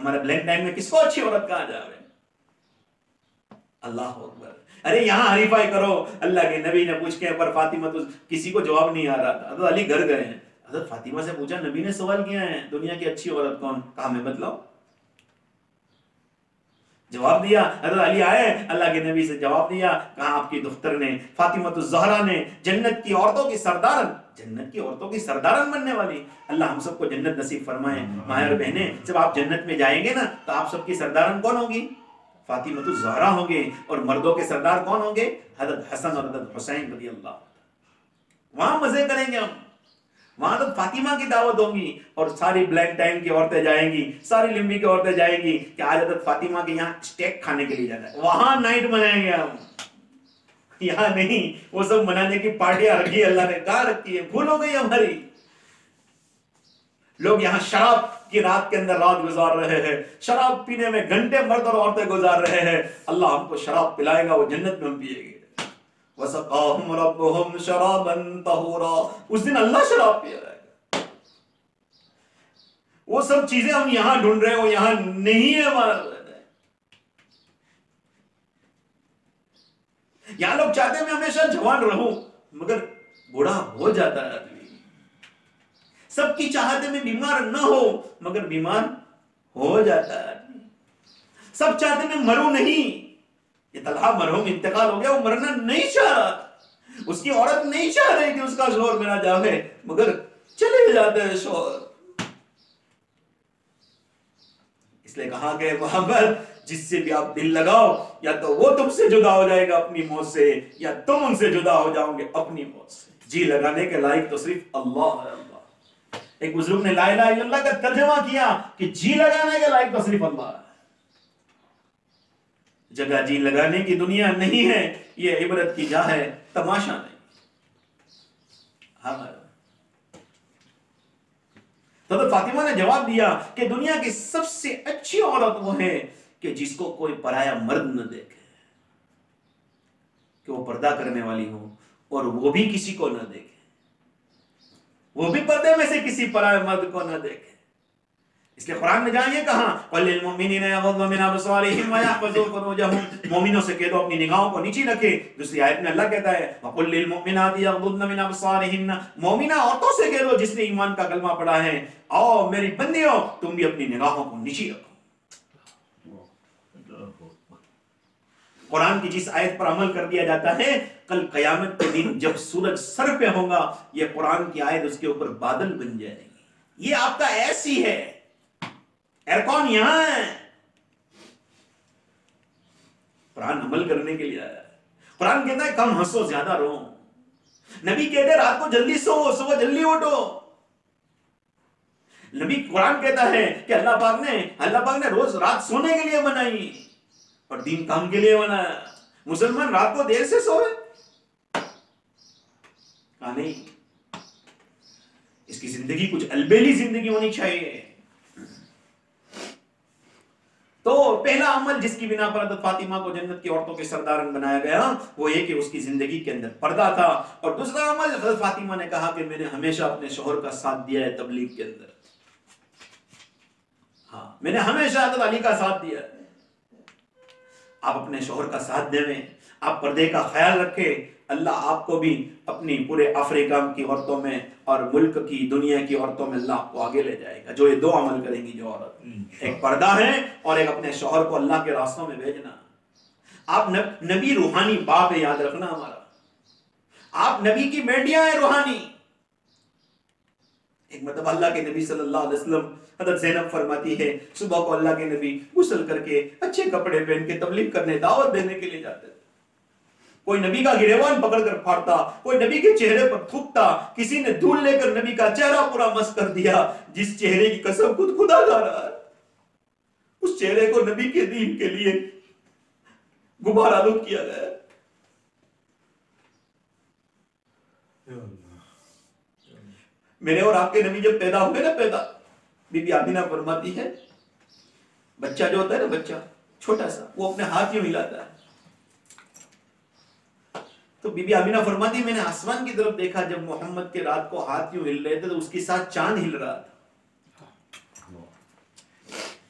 [SPEAKER 1] ہمارے بلینک ٹائم میں کس کو اچھی عورت کہا جا رہا ہے؟ اللہ اکبر. ارے یہاں حریفائی کرو. اللہ کے نبی نے پوچھ کے پر فاطمہ تو کسی کو جواب نہیں آ رہا تھا. حضرت علی گھر گئے ہیں, حضرت فاطمہ سے پوچھا نبی نے سوال کیا ہے دنیا کی اچھی عورت کون؟ کہا میں بتلاؤ. جواب دیا. حضرت علی آئے, اللہ کے نبی سے جواب دیا, کہا آپ کی دختر نے فاطمہ الزہرا نے جنت کی عورتوں کی سردارن, جنت کی عورتوں کی سردارن بننے والی. اللہ ہم سب کو جنت نصیب فرمائے. مائیں اور بہنیں, جب آپ جنت میں جائیں گے نا تو آپ سب کی سردارن کون ہوگی؟ فاطمہ الزہرا ہوں گے. اور مردوں کے سردار کون ہوں گے؟ حضرت حسن اور حضرت حسین رضی اللہ. وہاں مزے کریں گے ہم. وہاں تو فاطمہ کی دعوت ہوگی اور ساری بلیک ٹائم کی عورتیں جائیں گی, ساری لمبی کی عورتیں جائیں گی کہ آج حضرت فاطمہ کے یہاں اسٹیک کھانے کے لیے جانا ہے, وہاں نائٹ منائیں گے ہم. یہاں نہیں, وہ سب منانے کی پارٹیاں رکھی اللہ نے, کہاں رکھی ہے؟ بھول ہو گئی ہماری. لوگ یہاں شراب کی رات کے اندر رات گزار رہے ہیں, شراب پینے میں گھنٹے مرد اور عورتیں گزار رہے ہیں. اللہ ہم کو شراب پلائے گا, وہ جنت میں ہم پیئیں گے. وَسَقَاهُمْ رَبُّهُمْ شَرَابًا طَهُورًا, اس دن اللہ شراب پیا رہے گا. وہ سب چیزیں ہم یہاں ڈھونڈ رہے ہیں, وہ یہاں نہیں ہے ہمارا. یہاں لوگ چاہتے ہیں میں ہمیشہ جوان رہوں, مگر بوڑھا ہو جاتا ہے آدمی. سب کی چاہتے میں بیمار نہ ہو, مگر بیمار ہو جاتا ہے آدمی. سب چاہتے میں مروں نہیں. یہ طلحہ مرحوم انتقال ہو گیا, وہ مرنا نہیں چاہ رہا, اس کی عورت نہیں چاہ رہی کہ اس کا شوہر میرا جاوے, مگر چلے جاتے ہیں شوہر. اس لیے کہا کہ محمد جس سے بھی آپ دل لگاؤ, یا تو وہ تم سے جدا ہو جائے گا اپنی موت سے, یا تم ان سے جدا ہو جاؤ گے اپنی موت سے. جی لگانے کے لائق تو صرف اللہ ہے. اللہ, ایک بزرگ نے لا الہ الا اللہ کا ترجمہ کیا کہ جی لگانے کے لائق تو صرف اللہ ہے. جگہ جی لگانے کی دنیا نہیں ہے, یہ عبرت کی جا ہے, تماشا نہیں. تو فاطمہ نے جواب دیا کہ دنیا کی سب سے اچھی عورت وہ ہے کہ جس کو کوئی پرایا مرد نہ دیکھے, کہ وہ پردہ کرنے والی ہو اور وہ بھی کسی کو نہ دیکھے, وہ بھی پردے میں سے کسی پرائے مرد کو نہ دیکھے. اس لیے قرآن میں جائیں یہ کہاں قل للمؤمنین یغضوا من ابصارهم ويحفظوا فروجهم, مومنوں سے کہہ دو اپنی نگاہوں کو نیچی رکھے. دوسری آیت میں اللہ کہتا ہے وقل للمؤمنات یغضضن من ابصارهن, مومنہ عورتوں سے کہہ دو جس نے ایمان کا کلمہ پڑھا ہے, آؤ میری بندیوں تم بھی اپنی نگاہوں کو نیچی رکھو. قرآن کی جس آیت پر عمل کر دیا جاتا ہے, کل قیامت کے دن جب سورج سر پہ ہوگا یہ قرآن کی آیت اس کے اوپر بادل بن جائے گی. یہ آپ کا ایسی ہے, ایرکون یہاں ہے. قرآن عمل کرنے کے لیے آیا ہے. قرآن کہتا ہے کم ہنسو زیادہ رو. نبی کہتے ہیں رات کو جلدی سو صبح جلدی اٹھو. نبی قرآن کہتا ہے کہ اللہ پاک نے روز رات سونے کے لیے بنائی اور دین کام کے لیے بنایا. مسلمان رات کو دیر سے سوئے, کہا نہیں, اس کی زندگی کچھ البیلی زندگی ہونی چاہیے. تو پہلا عمل جس کی بنا پر حضرت فاطمہ کو جنت کی عورتوں کے سردارن بنایا گیا وہ یہ کہ اس کی زندگی کے اندر پردہ تھا. اور دوسرا عمل حضرت فاطمہ نے کہا کہ میں نے ہمیشہ اپنے شوہر کا ساتھ دیا ہے تبلیغ کے اندر. ہاں, میں نے ہمیشہ حضرت علی کا ساتھ دیا ہے. آپ اپنے شوہر کا ساتھ دیں, آپ پردے کا خیال رکھیں, اللہ آپ کو بھی اپنی پورے افریقہ کی عورتوں میں اور ملک کی دنیا کی عورتوں میں اللہ آپ کو آگے لے جائے گا. جو یہ دو عمل کریں گی جو عورت, ایک پردہ ہے اور ایک اپنے شوہر کو اللہ کے راستوں میں بھیجنا. آپ نبی روحانی باپ ہے, یاد رکھنا ہمارا. آپ نبی کی بیٹیاں ہیں روحانی. ایک مطلب اللہ کے نبی صلی اللہ علیہ وسلم, حضرت زینب فرماتی ہے صبح کو اللہ کے نبی غسل کر کے اچھے کپڑے پہن کے تبلیغ کرنے دعوت دینے کے لیے جاتے تھے. کوئی نبی کا گریبان پکڑ کر پھاڑتا, کوئی نبی کے چہرے پر تھوکتا, کسی نے دھول لے کر نبی کا چہرہ پورا مس کر دیا. جس چہرے کی قسم خود خدا کھا رہا ہے, اس چہرے کو نبی کے دین کے لیے غبار آلود کیا گیا. میرے اور آپ کے نبی جب پیدا ہوئے نا, بی بی آمینہ فرماتی ہے بچہ جو ہوتا ہے نا, بچہ چھوٹا سا, وہ اپنے ہاتھ یوں ہلاتا ہے. تو بی بی آمینہ فرماتی ہے میں نے آسمان کی طرف دیکھا, جب محمد کے رات کو ہاتھ یوں ہل رہے تھے تو اس کے ساتھ چاند ہل رہا تھا.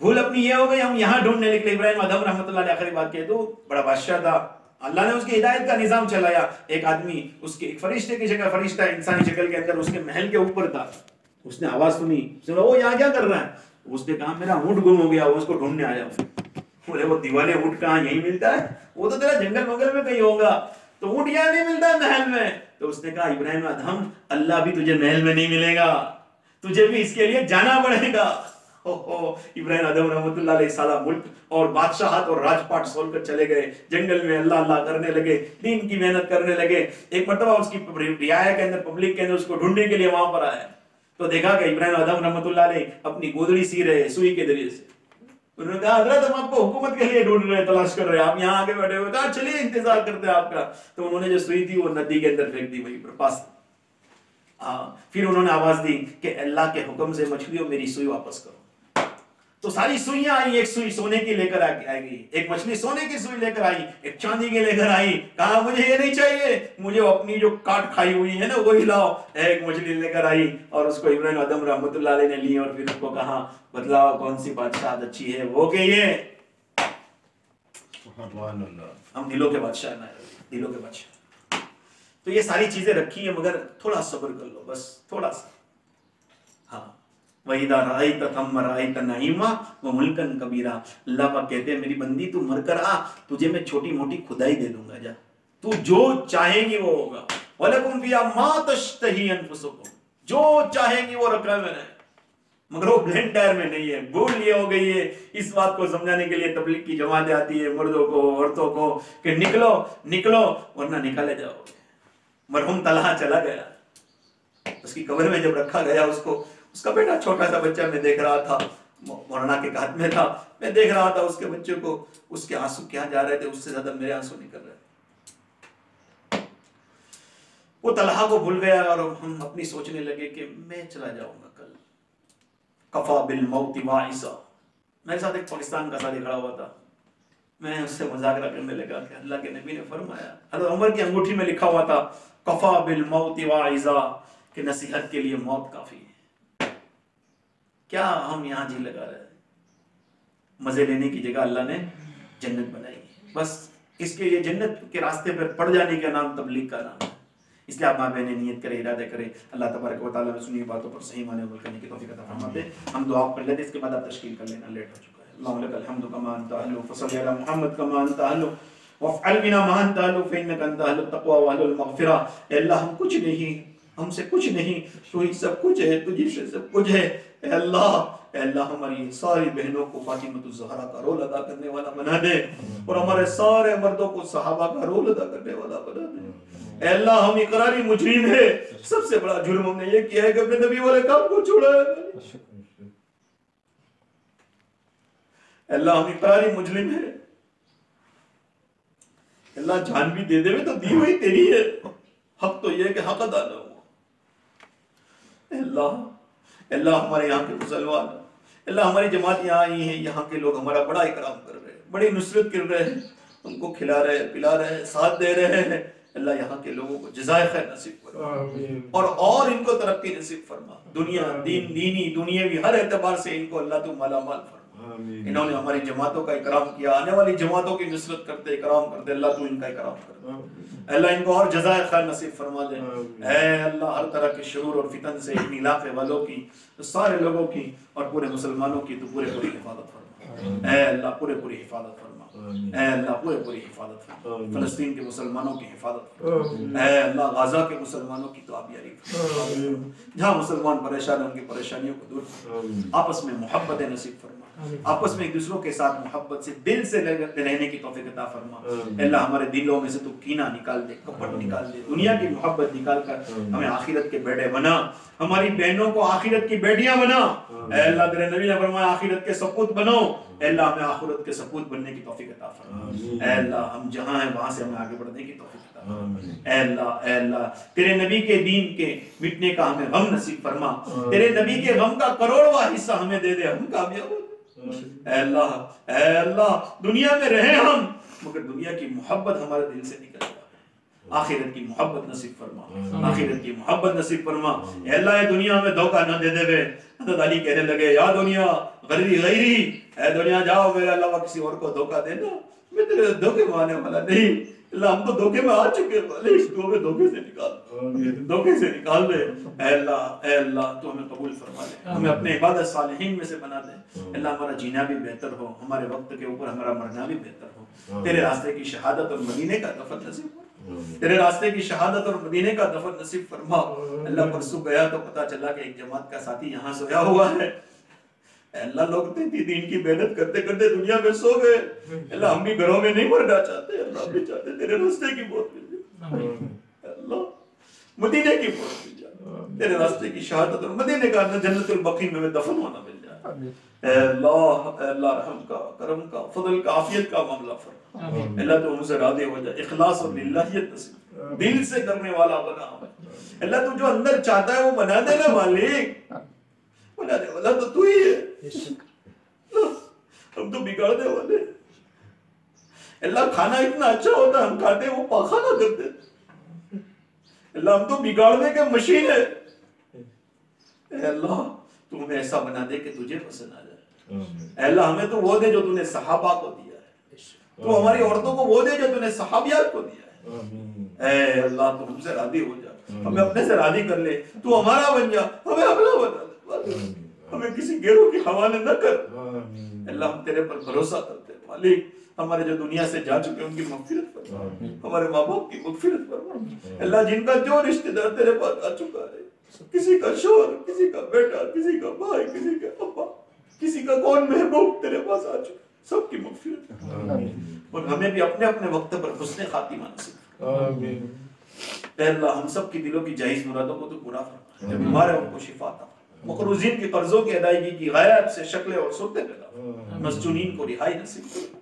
[SPEAKER 1] بھول اپنی یہ ہو گئی ہم یہاں ڈھونڈنے نکلے. ابراہیم ادھم رحمۃ اللہ علیہ آخری بات کہے تو بڑا بادشاہ تھا, اللہ نے اس کی ہدایت کا نظام چلایا. ایک آدمی اس کے ایک فرشتے کی شکل, فرشتہ انسانی شکل کے اندر اس کے محل کے اوپر تھا. اس نے آواز سنی, اس نے وہ یہاں کیا کر رہا ہے؟ اس نے کہا میرا اونٹ گم ہو گیا, اس کو ڈھونڈنے آیا ہوں. بولے وہ دیوانے اونٹ کہاں یہی ملتا ہے؟ وہ تو تیرا جنگل منگل میں کہیں ہوگا, تو اونٹ یہاں نہیں ملتا ہے محل میں. تو اس نے کہا ابراہیم ادھم اللہ بھی تجھے محل میں نہیں ملے گا, تجھے بھی اس کے لیے جانا پڑے گا. ابراہیم ادھم رحمۃ اللہ علیہ سالہ ملک اور بادشاہت اور راج پاٹ چھوڑ کر چلے گئے, جنگل میں اللہ اللہ کرنے لگے, دین کی محنت کرنے لگے. ایک مرتبہ اس کی رعایا کے اندر, پبلک کے اندر اس کو ڈھونڈنے کے لیے وہاں پر آیا, تو دیکھا کہ ابراہیم ادھم رحمۃ اللہ علیہ اپنی گودڑی سی رہے سوئی کے ذریعے سے. انہوں نے کہا حضرت ہم آپ کو حکومت کے لیے ڈھونڈ رہے ہیں, تلاش کر رہے ہیں, آپ یہاں آگے بیٹھے ہوئے. کہا چلیے انتظار کرتے ہیں آپ کا. تو انہوں نے جو سوئی تھی وہ ندی کے اندر پھینک دی وہیں پر پاس. پھر انہوں نے آواز دی کہ اللہ کے حکم سے مچھلیوں میری سوئی واپس کرو. تو ساری سوئیاں آئی, ایک سوئی سونے کی لے کر آئے گی, ایک مچھلی سونے کی سوئی لے کر آئی, ایک چاندی کی لے کر آئی. کہا مجھے یہ نہیں چاہیے, مجھے اپنی جو کاٹ کھائی ہوئی ہے نا وہی لاؤ. ایک مچھلی لے کر آئی اور اس کو ابراہیم ادھم رحمۃ اللہ علیہ نے لی, اور پھر اس کو کہا بتلاؤ کون سی بادشاہت اچھی ہے؟ وہ کہ یہ ہم دلوں کے بادشاہ نہ, دلوں کے بادشاہ. تو یہ ساری چیزیں رکھی ہیں, مگر تھوڑا صبر کر لو, بس تھوڑا سا. ہاں وَإِذَا رَأَيْتَ ثَمَّ رَأَيْتَ نَعِيمًا وَمُلْكًا كَبِيرًا. اللہ پاک کہتے ہیں میری بندی تو مر کر آ, تجھے میں چھوٹی موٹی کھدائی دے دوں گا, جا تو جو چاہے گی وہ ہوگا. وَلَكُمْ فِيهَا مَا تَشْتَهِي أَنفُسُكُمْ, جو چاہے گی وہ رکھا میں نے. مگر وہ بلینڈ ٹائر میں نہیں ہے, بھول یہ ہو گئی ہے. اس بات کو سمجھانے کے لیے تبلیغ کی جماعتیں آتی ہے مردوں کو عورتوں کو کہ نکلو نکلو ورنہ نکالے جاؤ گے. مرحوم طلحہ چلا گیا, اس کی قبر میں جب رکھا گیا, اس کا بیٹا چھوٹا سا بچہ میں دیکھ رہا تھا, مولانا کے ہاتھ میں تھا, میں دیکھ رہا تھا اس کے بچے کو, اس کے آنسو کیا جا رہے تھے, اس سے زیادہ میرے آنسو نکل رہے تھے. وہ طلحہ کو بھول گیا اور ہم اپنی سوچنے لگے کہ میں چلا جاؤں گا کل. کفا بالموت واعظا. میرے ساتھ ایک پاکستان کا ساتھی کھڑا ہوا تھا, میں اس سے مذاکرہ کرنے لگا کہ اللہ کے نبی نے فرمایا, حضرت عمر کی انگوٹھی میں لکھا ہوا تھا کفا بالموت واعظا, کہ نصیحت کے لیے موت کافی ہے. کیا ہم یہاں جی لگا رہے ہیں؟ مزے لینے کی جگہ اللہ نے جنت بنائی ہے, بس اس کے لیے جنت کے راستے پر پڑ جانے کا نام تبلیغ کا نام ہے. اس لیے آپ ماں بہنیں نیت کریں, ارادہ کریں. اللہ تبارک و تعالیٰ نے سنی باتوں پر صحیح معنی عمل کرنے کی توفیق عطا فرماتے. ہم دعا کر لیتے, اس کے بعد آپ تشکیل کر لینا, لیٹ ہو چکا ہے. اللہم لک الحمد کما انت اہل, فصلی علی محمد کما انت اہل, وافعل بنا ما انت اہل, فانک انت اہل التقوی واہل المغفرہ. اے اللہ ہم کچھ نہیں, ہم سے کچھ نہیں, تو ہی سب کچھ ہے, تجھی سے سب کچھ ہے. اے اللہ ہماری ساری بہنوں کو فاطمۃ الزہرا کا رول ادا کرنے والا بنا دے, اور ہمارے سارے مردوں کو صحابہ کا رول ادا کرنے والا بنا دے. اے اللہ ہم اقراری مجرم ہے, سب سے بڑا جرم ہم نے یہ کیا ہے کہ اپنے نبی والے کام کو چھوڑا ہے. اے اللہ ہم اقراری مجرم ہے. اللہ جان بھی دے دے تو دی ہوئی تیری ہے, حق تو یہ ہے کہ حق ادا نہ ہو. اے اللہ ہمارے یہاں کے مسلمان, اللہ ہماری جماعت یہاں آئی ہیں, یہاں کے لوگ ہمارا بڑا اکرام کر رہے ہیں, بڑی نصرت کر رہے ہیں, ان کو کھلا رہے ہیں, پلا رہے ہیں, ساتھ دے رہے ہیں. اللہ یہاں کے لوگوں کو جزائے خیر نصیب فرما, اور ان کو ترقی نصیب فرما. دنیا دینی دنیاوی ہر اعتبار سے ان کو اللہ تو مالا مال فرما. انہوں نے ہماری جماعتوں کا اکرام کیا, آنے والی جماعتوں کی نصرت کرتے, اکرام کرتے. اللہ تو ان کا اکرام کر, اللہ ان کو اور جزائے خیر نصیب فرما دے. اے اللہ ہر طرح کے شرور اور فتن سے ان علاقے والوں کی, سارے لوگوں کی اور پورے مسلمانوں کی تو پوری حفاظت فرما. اے اللہ پوری حفاظت فرما. اے اللہ پوری حفاظت فرما. فلسطین کے مسلمانوں کی حفاظت فرما. اے اللہ غزہ کے مسلمانوں کی تو آبیاری فرما. جہاں مسلمان پریشان ہیں ان کی پریشانیوں کو دور فرما. آپس میں محبت نصیب فرما, آپس میں ایک دوسروں کے ساتھ محبت سے دل سے رہنے کی توفیق عطا فرما. اللہ ہمارے دلوں میں سے تو کینہ نکال دے, کپٹ نکال دے, دنیا کی محبت نکال کر ہمیں آخرت کے بیٹے بنا, ہماری بہنوں کو آخرت کی بیٹیاں بنا. اے اللہ تیرے نبی نے فرمایا آخرت کے سپوت بنو. اے اللہ ہمیں آخرت کے سپوت بننے کی توفیق عطا فرما. اے اللہ ہم جہاں ہیں وہاں سے ہمیں آگے بڑھنے کی توفیق عطا فرما. اے اللہ تیرے نبی کے دین کے مٹنے کا ہمیں غم نصیب فرما. تیرے نبی کے غم کا کروڑواں حصہ ہمیں دے دے, ہم کامیاب ہو. اے اللہ دنیا میں رہے ہم, مگر دنیا کی محبت ہمارے دل سے نکل جائے. آخرت کی محبت نصیب فرما، آخرت کی محبت نصیب فرما۔ اے اللہ اے دنیا میں دھوکہ نہ دے دے وے۔ حضرت علی کہنے لگے یا دنیا غری غیری، اے دنیا جاؤ میرے علاوہ کسی اور کو دھوکہ دینا، میں تیرے دھوکے میں آنے والا نہیں۔ اللہ ہم تو دھوکے میں آ چکے، مالک تو ہمیں دھوکے سے نکال، دھوکے سے نکال دے۔ اے اللہ تو ہمیں قبول فرما لے، ہمیں اپنے عبادت صالحین میں سے بنا دے۔ اللہ ہمارا جینا بھی بہتر ہو، ہمارے وقت کے اوپر ہمارا مرنا بھی بہتر ہو، تیرے راستے کی شہادت اور مدینے کا دفن نصیب ہو، تیرے راستے کی شہادت اور مدینے کا دفن نصیب فرما۔ اللہ پرسوں گیا تو پتا چلا کہ ایک جماعت کا ساتھی یہاں سویا ہوا ہے۔ اے اللہ لوگ دین کی محنت کرتے کرتے دنیا میں سو گئے، اللہ ہم بھی گھروں میں نہیں مرنا چاہتے، اللہ بھی چاہتے تیرے راستے کی موت مل جائے، اللہ مدینے کی موت مل جائے، تیرے راستے کی شہادت اور مدینے کا جنت البقیع میں دفن ہونا مل جائے۔ اے اللہ رحم کا، کرم کا، فضل کا، عافیت کا معاملہ فرما۔ اللہ تو ہم سے راضی ہو جائے، اخلاص اور للہیت نصیب، دل سے کرنے والا بنا ہمیں۔ اللہ تو جو اندر چاہتا ہے وہ بنا دے نا مالک، بنانے والا تو تو ہی ہے، ہم تو بگاڑنے والے۔ اللہ کھانا اتنا اچھا ہوتا ہے ہم کھاتے وہ پاخانہ کرتے، اللہ ہم تو بگاڑنے کے مشین ہے۔ اے اللہ تو ہمیں ایسا بنا دے کہ تجھے پسند آ جائے۔ اے اللہ ہمیں تو وہ دے جو تو نے صحابہ کو دیا ہے، تو ہماری عورتوں کو وہ دے جو تو نے صحابیات کو دیا ہے۔ اے اللہ تو ہم سے راضی ہو جا، ہمیں اپنے سے راضی کر لے، تو ہمارا بن جا، ہمیں اپنا بنا دے، ہمیں کسی غیروں کے حوالے نہ کر۔ اللہ ہم تیرے پر بھروسہ کرتے ہیں مالک، ہمارے جو دنیا سے جا چکے ان کی مغفرت فرما، ہمارے ماں باپ کی مغفرت فرما۔ اللہ جن کا جو رشتہ دار تیرے پاس آ چکا ہے، کسی کا شوہر، کسی کا بیٹا، کسی کا بھائی، کسی کا ابا، کسی کا کون محبوب تیرے پاس آ چکا، سب کی مغفرت فرما، اور ہمیں بھی اپنے اپنے وقت پر حسن خاتمہ نصیب فرما۔ اے اللہ ہم سب کی دلوں کی جائز مرادوں کو تو پورا فرما، جو بیمار ہے ان کو شفا عطا، مقروضین کی قرضوں کی ادائیگی کی غیب سے شکلیں اور صورتیں پیدا، مسجونین کو رہائی نصیب کرو۔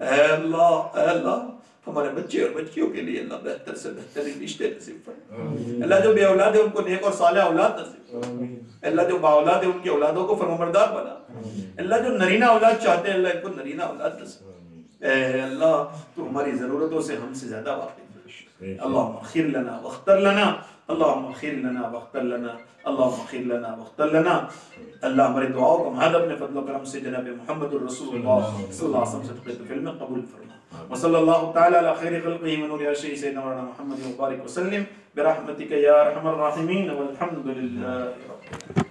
[SPEAKER 1] اے اللہ ہمارے بچے اور بچیوں کے لیے اللہ بہتر سے بہترین رشتے نصیب فرما۔ اللہ جو بے اولاد ہے ان کو نیک اور صالح اولاد نصیب فرما۔ اللہ جو با اولاد ہے ان کی اولادوں کو فرمانبردار بنا۔ اللہ جو نرینہ اولاد چاہتے ہیں اللہ ان کو نرینہ اولاد نصیب فرما۔ اے اللہ تو ہماری ضرورتوں سے ہم سے زیادہ واقف ہے۔ اللہم اغفر لنا واختر لنا، اللہم اغفر لنا واختر لنا، اللہم اغفر لنا واختر لنا۔ اللہ ہماری دعاؤں کو ہمارے اپنے فضل و کرم سے جناب محمد الرسول اللہ صلی اللہ علیہ وسلم سے فلم میں قبول فرما۔ وصلی اللہ تعالی علی خیر خلقہ ونور عرشہ سیدنا مولانا محمد وبارک وسلم برحمتک یا ارحم الراحمین والحمد للہ رب العالمین۔